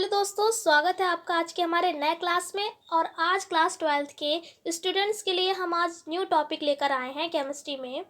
Hello दोस्तों, स्वागत है आपका आज के हमारे नए क्लास में। और आज क्लास 12th के स्टूडेंट्स के लिए हम आज न्यू टॉपिक लेकर आए हैं केमिस्ट्री में,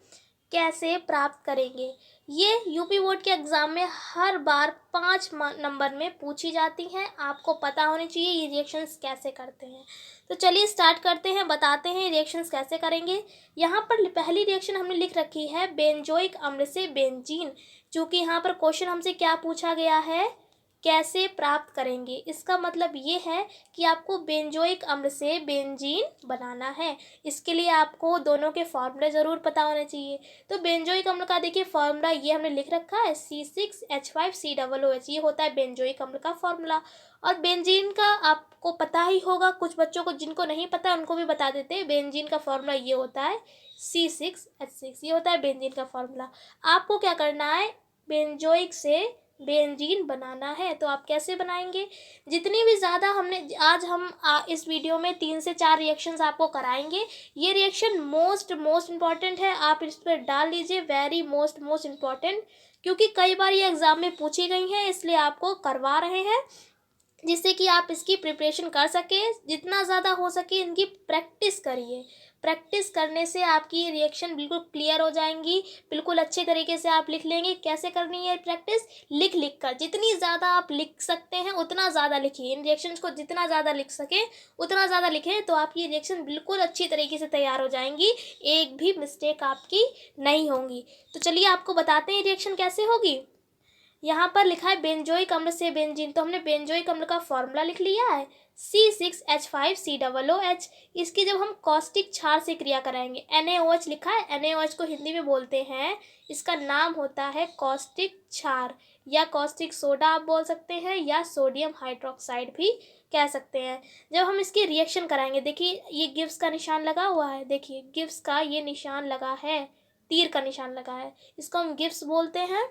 कैसे प्राप्त करेंगे। ये यूपी बोर्ड के एग्ज़ाम में हर बार 5 नंबर में पूछी जाती हैं। आपको पता होनी चाहिए ये रिएक्शंस कैसे करते हैं। तो चलिए स्टार्ट करते हैं, बताते हैं रिएक्शंस कैसे करेंगे। यहाँ पर पहली रिएक्शन हमने लिख रखी है बेंजोइक अम्ल से बेंजीन। चूँकि यहाँ पर क्वेश्चन हमसे क्या पूछा गया है, कैसे प्राप्त करेंगे। इसका मतलब ये है कि आपको बेंजोइक अम्ल से बेंजीन बनाना है। इसके लिए आपको दोनों के फॉर्मूले ज़रूर पता होने चाहिए। तो बेंजोइक अम्ल का देखिए फॉर्मूला ये हमने लिख रखा है C6H5COOH। ये होता है बेंजोइक अम्ल का फॉर्मूला। और बेंजीन का आपको पता ही होगा, कुछ बच्चों को जिनको नहीं पता उनको भी बता देते हैं। बेंजीन का फॉर्मूला ये होता है C6H6। ये होता है बेंजीन का फॉर्मूला। आपको क्या करना है, बेंजोइक से बेंजीन बनाना है। तो आप कैसे बनाएंगे, जितनी भी ज़्यादा हमने आज हम इस वीडियो में 3 से 4 रिएक्शंस आपको कराएंगे। ये रिएक्शन मोस्ट इम्पॉर्टेंट है, आप इस पर डाल लीजिए वेरी मोस्ट इम्पॉर्टेंट, क्योंकि कई बार ये एग्ज़ाम में पूछी गई हैं, इसलिए आपको करवा रहे हैं जिससे कि आप इसकी प्रिपरेशन कर सकें। जितना ज़्यादा हो सके इनकी प्रैक्टिस करिए। प्रैक्टिस करने से आपकी रिएक्शन बिल्कुल क्लियर हो जाएंगी, बिल्कुल अच्छे तरीके से आप लिख लेंगे। कैसे करनी है प्रैक्टिस, लिख कर जितनी ज़्यादा आप लिख सकते हैं उतना ज़्यादा लिखिए। इन रिएक्शंस को जितना ज़्यादा लिख सकें उतना ज़्यादा लिखें, तो आपकी रिएक्शन बिल्कुल अच्छी तरीके से तैयार हो जाएंगी, एक भी मिस्टेक आपकी नहीं होंगी। तो चलिए आपको बताते हैं रिएक्शन कैसे होगी। यहाँ पर लिखा है बेंजोइक अम्ल से बेंजीन, तो हमने बेंजोइक अम्ल का फॉर्मूला लिख लिया है C6H5COOH। इसकी जब हम कॉस्टिक क्षार से क्रिया कराएंगे, NaOH लिखा है, NaOH को हिंदी में बोलते हैं, इसका नाम होता है कॉस्टिक क्षार या कॉस्टिक सोडा आप बोल सकते हैं, या सोडियम हाइड्रोक्साइड भी कह सकते हैं। जब हम इसकी रिएक्शन कराएंगे, देखिए ये गिब्स का निशान लगा हुआ है, देखिए गिब्स का ये निशान लगा है, तीर का निशान लगा है, इसको हम गिब्स बोलते हैं।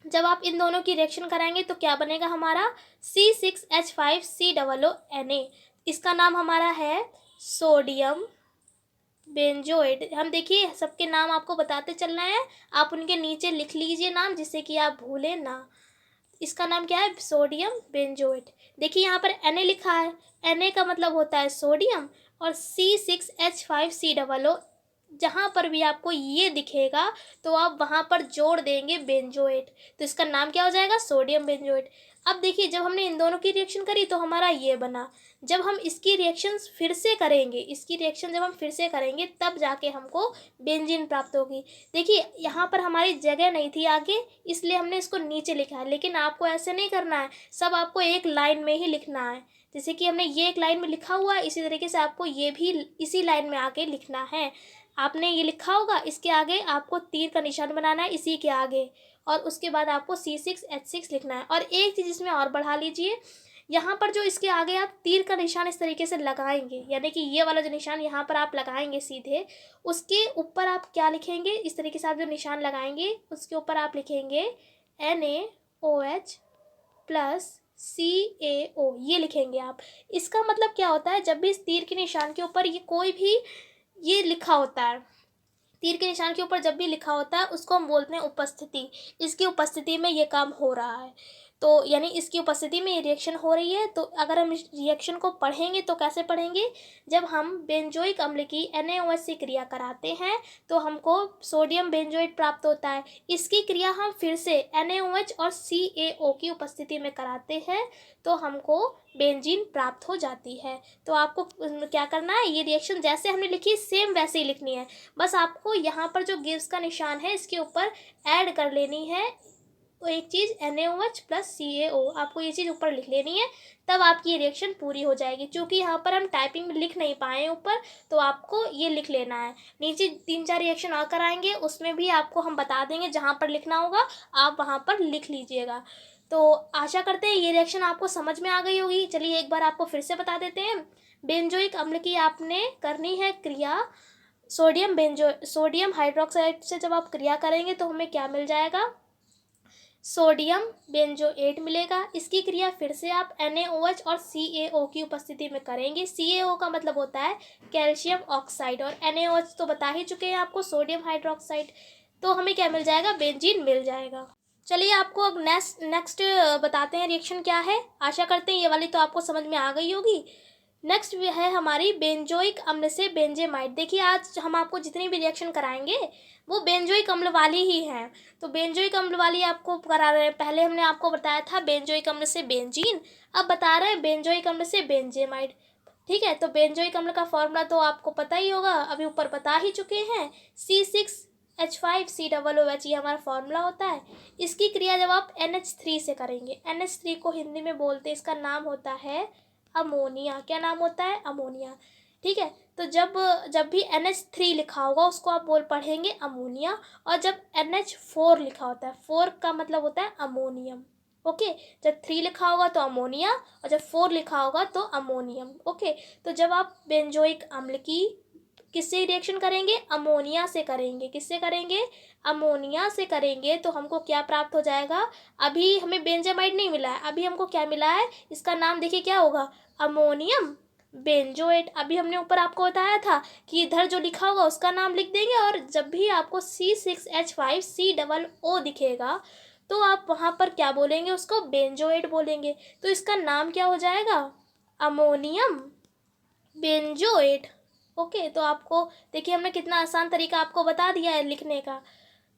जब आप इन दोनों की रिएक्शन कराएंगे तो क्या बनेगा हमारा C6H5COONA। इसका नाम हमारा है सोडियम बेंजोएट। हम देखिए सबके नाम आपको बताते चलना है, आप उनके नीचे लिख लीजिए नाम, जिससे कि आप भूलें ना। इसका नाम क्या है, सोडियम बेंजोएट। देखिए यहाँ पर Na लिखा है, Na का मतलब होता है सोडियम, और C6H5COO जहाँ पर भी आपको ये दिखेगा तो आप वहाँ पर जोड़ देंगे बेंजोएट, तो इसका नाम क्या हो जाएगा, सोडियम बेंजोएट। अब देखिए जब हमने इन दोनों की रिएक्शन करी तो हमारा ये बना। जब हम इसकी रिएक्शन फिर से करेंगे, इसकी रिएक्शन जब हम फिर से करेंगे तब जाके हमको बेंजीन प्राप्त होगी। देखिए यहाँ पर हमारी जगह नहीं थी आगे, इसलिए हमने इसको नीचे लिखा है, लेकिन आपको ऐसे नहीं करना है, सब आपको एक लाइन में ही लिखना है। जैसे कि हमने ये एक लाइन में लिखा हुआ है, इसी तरीके से आपको ये भी इसी लाइन में आके लिखना है। आपने ये लिखा होगा, इसके आगे आपको तीर का निशान बनाना है, इसी के आगे, और उसके बाद आपको C6H6 लिखना है। और एक चीज़ इसमें और बढ़ा लीजिए, यहाँ पर जो इसके आगे आप तीर का निशान इस तरीके से लगाएंगे, यानी कि ये वाला जो निशान यहाँ पर आप लगाएंगे सीधे, उसके ऊपर आप क्या लिखेंगे, इस तरीके से आप जो निशान लगाएंगे उसके ऊपर आप लिखेंगे NaOH प्लस CaO, ये लिखेंगे आप। इसका मतलब क्या होता है, जब भी इस तीर के निशान के ऊपर ये कोई भी ये लिखा होता है, तीर के निशान के ऊपर जब भी लिखा होता है उसको हम बोलते हैं उपस्थिति। इसकी उपस्थिति में ये काम हो रहा है, तो यानी इसकी उपस्थिति में ये रिएक्शन हो रही है। तो अगर हम इस रिएक्शन को पढ़ेंगे तो कैसे पढ़ेंगे, जब हम बेंजोइक अम्ल की NaOH से क्रिया कराते हैं तो हमको सोडियम बेंजोएट प्राप्त होता है। इसकी क्रिया हम फिर से NaOH और CaO की उपस्थिति में कराते हैं तो हमको बेंजीन प्राप्त हो जाती है। तो आपको क्या करना है, ये रिएक्शन जैसे हमने लिखी सेम वैसे ही लिखनी है। बस आपको यहाँ पर जो गिव्स का निशान है इसके ऊपर ऐड कर लेनी है तो एक चीज़ NaOH प्लस CaO, आपको ये चीज़ ऊपर लिख लेनी है, तब आपकी रिएक्शन पूरी हो जाएगी। क्योंकि यहाँ पर हम टाइपिंग में लिख नहीं पाए ऊपर, तो आपको ये लिख लेना है। नीचे 3-4 रिएक्शन और कराएंगे, उसमें भी आपको हम बता देंगे, जहाँ पर लिखना होगा आप वहाँ पर लिख लीजिएगा। तो आशा करते हैं ये रिएक्शन आपको समझ में आ गई होगी। चलिए एक बार आपको फिर से बता देते हैं। बेंजोइक अम्ल की आपने करनी है क्रिया सोडियम हाइड्रोक्साइड से। जब आप क्रिया करेंगे तो हमें क्या मिल जाएगा, सोडियम बेंजोएट मिलेगा। इसकी क्रिया फिर से आप NaOH और CaO की उपस्थिति में करेंगे। CaO का मतलब होता है कैल्शियम ऑक्साइड, और NaOH तो बता ही चुके हैं आपको, सोडियम हाइड्रोक्साइड। तो हमें क्या मिल जाएगा, बेंजीन मिल जाएगा। चलिए आपको अब नेक्स्ट बताते हैं रिएक्शन क्या है। आशा करते हैं ये वाली तो आपको समझ में आ गई होगी। नेक्स्ट है हमारी बेंजोइक अम्ल से बेंजेमाइड। देखिए आज हम आपको जितनी भी रिएक्शन कराएंगे वो बेंजोइक अम्ल वाली ही हैं। तो बेंजोइक अम्ल वाली आपको करा रहे हैं। पहले हमने आपको बताया था बेंजोइक अम्ल से बेंजीन, अब बता रहे हैं बेंजोइक अम्ल से बेंजेमाइड। ठीक है, तो बेंजोइक अम्ल का फॉर्मूला तो आपको पता ही होगा, अभी ऊपर बता ही चुके हैं। C6H5COOH ये हमारा फॉर्मूला होता है। इसकी क्रिया जब आप NH3 से करेंगे, NH3 को हिंदी में बोलते हैं, इसका नाम होता है अमोनिया। क्या नाम होता है? अमोनिया। ठीक है, तो जब भी NH3 लिखा होगा उसको आप पढ़ेंगे अमोनिया, और जब NH4 लिखा होता है, 4 का मतलब होता है अमोनियम। ओके, जब 3 लिखा होगा तो अमोनिया, और जब 4 लिखा होगा तो अमोनियम। ओके, तो जब आप बेंजोइक अम्ल की किससे रिएक्शन करेंगे? अमोनिया से करेंगे। किससे करेंगे? अमोनिया से करेंगे, तो हमको क्या प्राप्त हो जाएगा? अभी हमें बेंजामाइड नहीं मिला है, अभी हमको क्या मिला है? इसका नाम देखिए क्या होगा? Ammonium benzoate. अभी हमने ऊपर आपको बताया था कि इधर जो लिखा होगा उसका नाम लिख देंगे, और जब भी आपको C6H5COO दिखेगा तो आप वहाँ पर क्या बोलेंगे? उसको बेंजोएट बोलेंगे। तो इसका नाम क्या हो जाएगा? Ammonium benzoate. ओके, तो आपको देखिए हमने कितना आसान तरीका आपको बता दिया है लिखने का।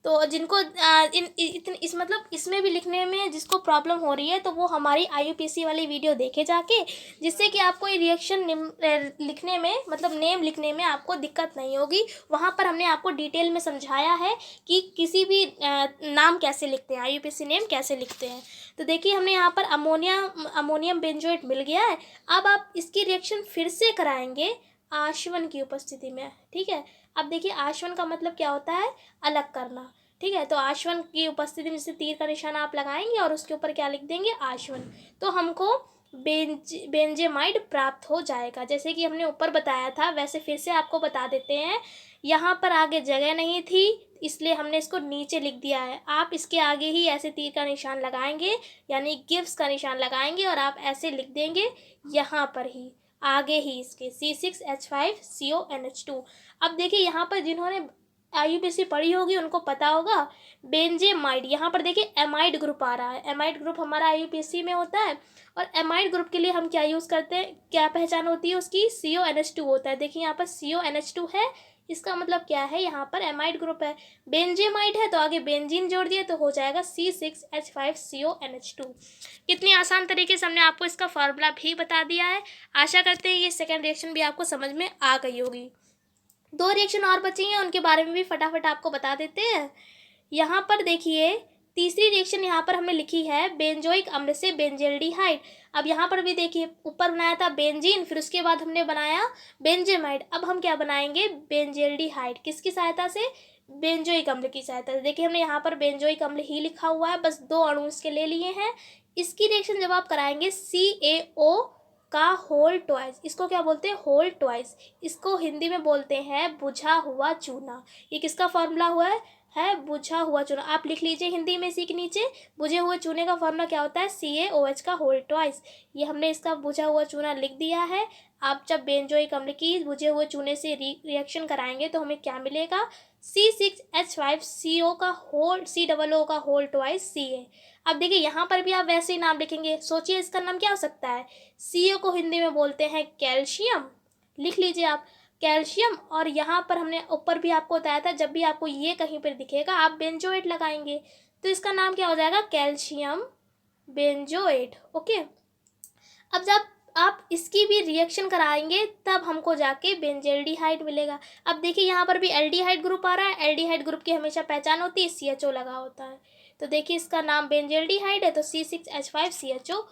तो जिनको इस मतलब इसमें भी लिखने में जिसको प्रॉब्लम हो रही है तो वो हमारी IUPAC वाली वीडियो देखे जाके, जिससे कि आपको ये रिएक्शन लिखने में मतलब नेम लिखने में आपको दिक्कत नहीं होगी। वहाँ पर हमने आपको डिटेल में समझाया है कि किसी भी नाम कैसे लिखते हैं, IUPAC नेम कैसे लिखते हैं। तो देखिए हमने यहाँ पर अमोनियम बेंजोएट मिल गया है। अब आप इसकी रिएक्शन फिर से कराएंगे आश्वन की उपस्थिति में। ठीक है, अब देखिए आश्वन का मतलब क्या होता है? अलग करना। ठीक है, तो आश्वन की उपस्थिति में जैसे तीर का निशान आप लगाएंगे और उसके ऊपर क्या लिख देंगे? आश्वन। तो हमको बेंजेमाइड प्राप्त हो जाएगा। जैसे कि हमने ऊपर बताया था वैसे फिर से आपको बता देते हैं। यहाँ पर आगे जगह नहीं थी इसलिए हमने इसको नीचे लिख दिया है। आप इसके आगे ही ऐसे तीर का निशान लगाएंगे, यानी गिव्स का निशान लगाएंगे, और आप ऐसे लिख देंगे यहाँ पर ही, आगे ही इसके C6H5CONH2। अब देखिए यहाँ पर जिन्होंने IUPAC पढ़ी होगी उनको पता होगा बेंजेमाइड। यहाँ पर देखिए एमाइड ग्रुप आ रहा है। एमाइड ग्रुप हमारा IUPAC में होता है, और एमाइड ग्रुप के लिए हम क्या यूज़ करते हैं? क्या पहचान होती है उसकी? CONH2 होता है। देखिए यहाँ पर CONH2 है, इसका मतलब क्या है? यहाँ पर एमाइड ग्रुप है। बेंजेमाइड है तो आगे बेंजीन जोड़ दिया तो हो जाएगा C6H5CONH2। कितनी आसान तरीके से हमने आपको इसका फॉर्मूला भी बता दिया है। आशा करते हैं ये सेकेंड रिएक्शन भी आपको समझ में आ गई होगी। 2 रिएक्शन और बची हैं, उनके बारे में भी फटाफट आपको बता देते हैं। यहाँ पर देखिए तीसरी रिएक्शन यहाँ पर हमने लिखी है बेंजोइक अम्ल से बेंजेल्डिहाइड। अब यहाँ पर भी देखिए ऊपर बनाया था बेंजीन, फिर उसके बाद हमने बनाया बेंजेमाइड। अब हम क्या बनाएंगे? बेंजेल्डिहाइड। किसकी सहायता से? बेंजोइक अम्ल की सहायता से। देखिए हमने यहाँ पर बेंजोइक अम्ल ही लिखा हुआ है, बस 2 अणु इसके ले लिए हैं। इसकी रिएक्शन जब आप कराएंगे CaO का होल ट्वाइस, इसको क्या बोलते हैं? Whole twice. इसको हिंदी में बोलते हैं बुझा हुआ चूना। ये किसका फॉर्मूला हुआ है बुझा हुआ चूना। आप लिख लीजिए हिंदी में इसी के नीचे, बुझे हुए चूने का फॉर्मूला क्या होता है? CaOH का होल ट्वाइस। ये हमने इसका बुझा हुआ चूना लिख दिया है। आप जब बेंजोइक अम्ल की बुझे हुए चूने से रिएक्शन कराएंगे तो हमें क्या मिलेगा? C6H5CO का होल ट्वाइस Ca। अब देखिए यहाँ पर भी आप वैसे ही नाम लिखेंगे। सोचिए इसका नाम क्या हो सकता है? CO को हिंदी में बोलते हैं कैल्शियम। लिख लीजिए आप कैल्शियम। और यहाँ पर हमने ऊपर भी आपको बताया था जब भी आपको ये कहीं पर दिखेगा आप बेंजोएट लगाएंगे, तो इसका नाम क्या हो जाएगा? Calcium benzoate. ओके, अब जब आप इसकी भी रिएक्शन कराएंगे तब हमको जाके बेंजेल्डिहाइड मिलेगा। अब देखिए यहाँ पर भी एल्डिहाइड ग्रुप आ रहा है। एल्डिहाइड ग्रुप की हमेशा पहचान होती है CHO लगा होता है। तो देखिए इसका नाम बेंजेल्डिहाइड है तो C6H5CHO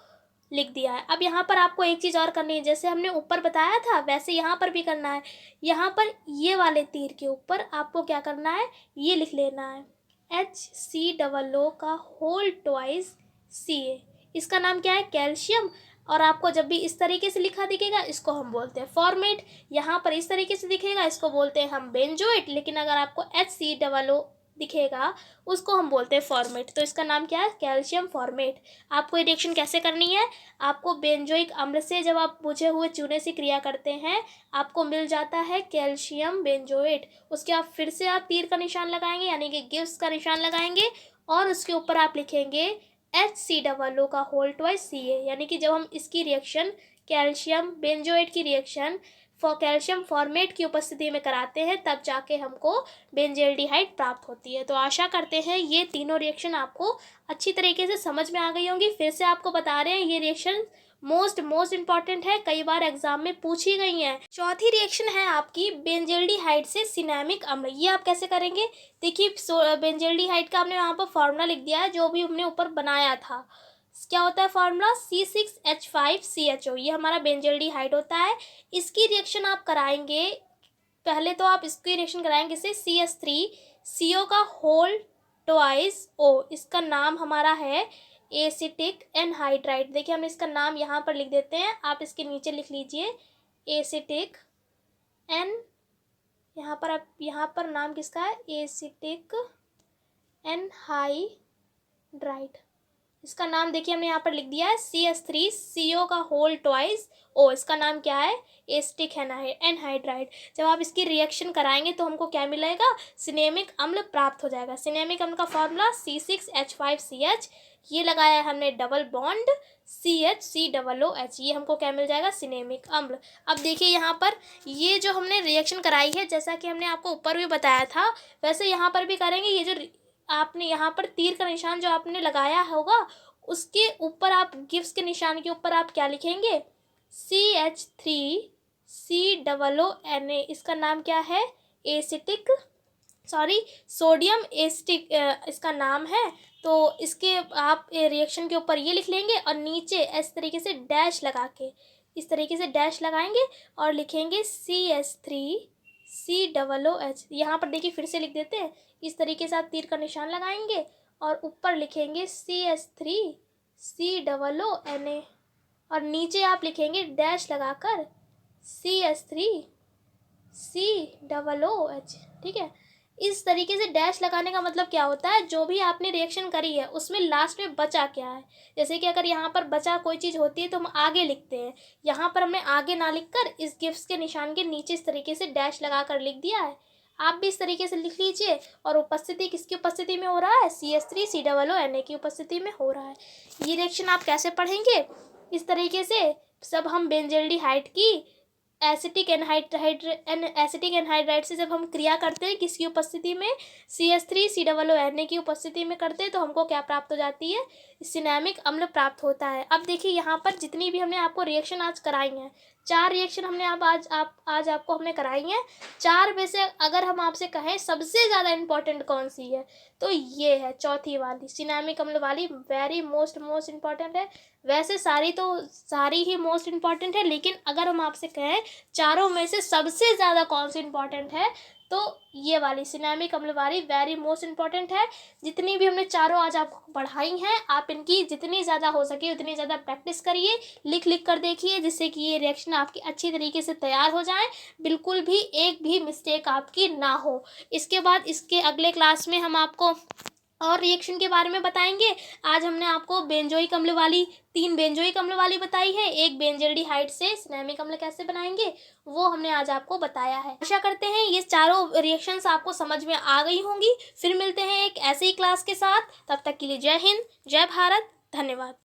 लिख दिया है। अब यहाँ पर आपको एक चीज़ और करनी है, जैसे हमने ऊपर बताया था वैसे यहाँ पर भी करना है। यहाँ पर ये वाले तीर के ऊपर आपको क्या करना है? ये लिख लेना है HCOO का होल ट्वाइस Ca। इसका नाम क्या है? कैल्शियम। और आपको जब भी इस तरीके से लिखा दिखेगा इसको हम बोलते हैं फॉर्मेट। यहाँ पर इस तरीके से दिखेगा इसको बोलते हैं हम बेंजोएट। लेकिन अगर आपको HCOO दिखेगा उसको हम बोलते हैं फॉर्मेट। तो इसका नाम क्या है? Calcium formate. आपको ये रिएक्शन कैसे करनी है? आपको बेंजोइक अम्ल से जब आप बुझे हुए चूने से क्रिया करते हैं आपको मिल जाता है कैल्शियम बेंजोएट। उसके बाद फिर से आप तीर का निशान लगाएंगे यानी कि गिव्स का निशान लगाएंगे, और उसके ऊपर आप लिखेंगे HCOO का होल ट्वाइस Ca, यानी कि जब हम इसकी रिएक्शन कैल्शियम बेंजोएट की रिएक्शन कैल्शियम फॉर्मेट की उपस्थिति में कराते हैं, तब जाके हमको बेंजल्डिहाइड प्राप्त होती है। तो आशा करते हैं ये तीनों रिएक्शन आपको अच्छी तरीके से समझ में आ गई होंगी। फिर से आपको बता रहे हैं ये रिएक्शन मोस्ट इंपॉर्टेंट है, कई बार एग्जाम में पूछी गई है। चौथी रिएक्शन है आपकी बेंजल्डिहाइड से सिनेमिक अम्ल। ये आप कैसे करेंगे, देखिए बेंजल्डिहाइड का हमने यहाँ पर फॉर्मूला लिख दिया है जो भी हमने ऊपर बनाया था। क्या होता है फॉर्मूला, C6H5CHO, ये हमारा बेंजल्डिहाइड होता है। इसकी रिएक्शन आप कराएंगे, पहले तो आप इसकी रिएक्शन कराएंगे इससे CH3CO का होल ट्वाइस O, इसका नाम हमारा है एसिटिक एनहाइड्राइड। देखिए हम इसका नाम यहाँ पर लिख देते हैं, आप इसके नीचे लिख लीजिए एसिटिक एन, यहाँ पर नाम किसका है, एसिटिक एनहाइड्राइड। इसका नाम देखिए हमने यहाँ पर लिख दिया है CH3CO का होल ट्वाइस O, इसका नाम क्या है, एसिटिक एनहाइड्राइड। जब आप इसकी रिएक्शन कराएंगे तो हमको क्या मिलेगा, सिनेमिक अम्ल प्राप्त हो जाएगा। सिनेमिक अम्ल का फॉर्मूला C6H5CH, ये लगाया है हमने डबल बॉन्ड CHCOOH, ये हमको क्या मिल जाएगा, सिनेमिक अम्ल। अब देखिए यहाँ पर ये जो हमने रिएक्शन कराई है, जैसा कि हमने आपको ऊपर भी बताया था वैसे यहाँ पर भी करेंगे। ये जो आपने यहाँ पर तीर का निशान जो आपने लगाया होगा उसके ऊपर आप गिब्स के निशान के ऊपर आप क्या लिखेंगे, CH3COONA, इसका नाम क्या है, सोडियम एसिटिक इसका नाम है। तो इसके आप रिएक्शन के ऊपर ये लिख लेंगे और नीचे इस तरीके से डैश लगा के, इस तरीके से डैश लगाएंगे और लिखेंगे CH3COOH। यहाँ पर देखिए फिर से लिख देते हैं, इस तरीके से आप तीर का निशान लगाएंगे और ऊपर लिखेंगे CH3COONA और नीचे आप लिखेंगे डैश लगाकर CH3COOH। ठीक है, इस तरीके से डैश लगाने का मतलब क्या होता है, जो भी आपने रिएक्शन करी है उसमें लास्ट में बचा क्या है। जैसे कि अगर यहाँ पर बचा कोई चीज़ होती है तो हम आगे लिखते हैं, यहाँ पर हमने आगे ना लिखकर इस गिब्स के निशान के नीचे इस तरीके से डैश लगा कर लिख दिया है। आप भी इस तरीके से लिख लीजिए। और उपस्थिति किसकी उपस्थिति में हो रहा है, CH3COONA की उपस्थिति में हो रहा है। ये रिएक्शन आप कैसे पढ़ेंगे, इस तरीके से सब हम बेंजल्डिहाइड की एसिटिक एनहाइड्राइड से जब हम क्रिया करते हैं किसकी उपस्थिति में, CH3COONA की उपस्थिति में करते हैं, तो हमको क्या प्राप्त हो जाती है, सिनेमिक अम्ल प्राप्त होता है। अब देखिए यहाँ पर जितनी भी हमने आपको रिएक्शन आज कराई हैं, 4 रिएक्शन हमने आज आपको हमने कराई हैं। 4 में से अगर हम आपसे कहें सबसे ज़्यादा इम्पॉर्टेंट कौन सी है, तो ये है चौथी वाली सिनेमिक अम्ल वाली, वेरी मोस्ट इम्पॉर्टेंट है। वैसे सारी ही मोस्ट इम्पॉर्टेंट है, लेकिन अगर हम आपसे कहें चारों में से सबसे ज़्यादा कौन सी इम्पॉर्टेंट है, तो ये वाली सिनेमिक अम्ल वाली वेरी मोस्ट इम्पॉर्टेंट है। जितनी भी हमने चारों आज आपको पढ़ाई हैं, आप इनकी जितनी ज़्यादा हो सके उतनी ज़्यादा प्रैक्टिस करिए, लिख कर देखिए, जिससे कि ये रिएक्शन आपकी अच्छी तरीके से तैयार हो जाए, बिल्कुल भी एक भी मिस्टेक आपकी ना हो। इसके बाद इसके अगले क्लास में हम आपको और रिएक्शन के बारे में बताएंगे। आज हमने आपको बेंजोइक अम्ल वाली 3 बेंजोइक अम्ल वाली बताई है, एक बेंजल्डिहाइड से सिनेमिक अम्ल कैसे बनाएंगे वो हमने आज आपको बताया है। आशा करते हैं ये चारों रिएक्शंस आपको समझ में आ गई होंगी। फिर मिलते हैं एक ऐसे ही क्लास के साथ, तब तक के लिए जय हिंद, जय भारत, धन्यवाद।